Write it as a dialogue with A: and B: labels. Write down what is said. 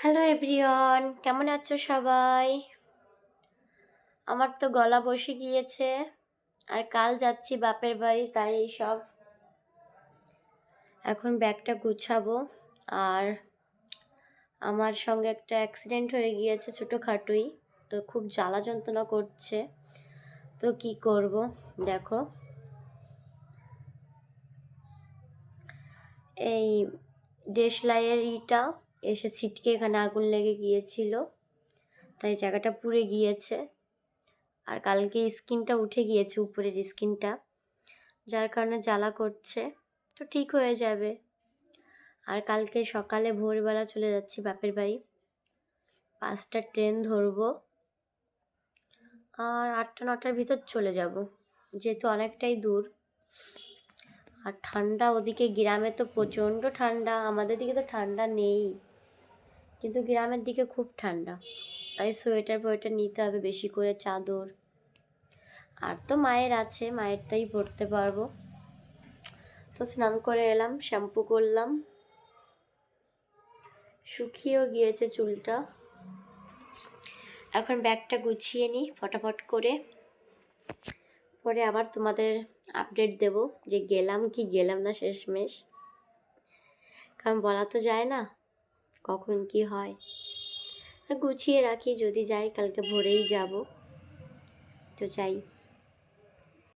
A: Hello everyone, কেমন আছো সবাই? আমার তো গলা বসে গিয়েছে, আর কাল যাচ্ছি বাপের বাড়ি, তাই এইসব এখন ব্যাগটা গুছাবো। আর আমার সঙ্গে একটা অ্যাক্সিডেন্ট হয়ে গিয়েছে ছোটোখাটোই, তো খুব জ্বালা যন্ত্রণা করছে। তো কি করব দেখো, এই দেশলাইয়ের এসে ছিটকে এখানে আগুন লেগে গিয়েছিল, তাই জায়গাটা পুড়ে গিয়েছে। আর কালকে স্কিনটা উঠে গিয়েছে, উপরের স্কিনটা, যার কারণে জ্বালা করছে। তো ঠিক হয়ে যাবে। আর কালকে সকালে ভোরবেলা চলে যাচ্ছি বাপের বাড়ি, 5টার ট্রেন ধরবো, আর 8টা-9টার ভিতর চলে যাব, যেহেতু অনেকটাই দূর। আর ঠান্ডা ওদিকে গ্রামে তো প্রচণ্ড ঠান্ডা, আমাদের দিকে তো ঠান্ডা নেই, কিন্তু গ্রামের দিকে খুব ঠান্ডা, তাই সোয়েটার নিতে হবে, বেশি করে চাদর। আর তো মায়ের আছে, মায়েরটাই পরতে পারবো। তো স্নান করে এলাম, শ্যাম্পু করলাম, শুকিয়েও গিয়েছে চুলটা। এখন ব্যাগটা গুছিয়ে নিই ফটাফট করে, পরে আবার তোমাদের আপডেট দেব যে গেলাম কি গেলাম না শেষমেশ, কারণ বলা তো যায় না কখন কি হয়। গুছিয়ে রাখি, যদি যাই কালকে ভোরেই যাব, তো যাই।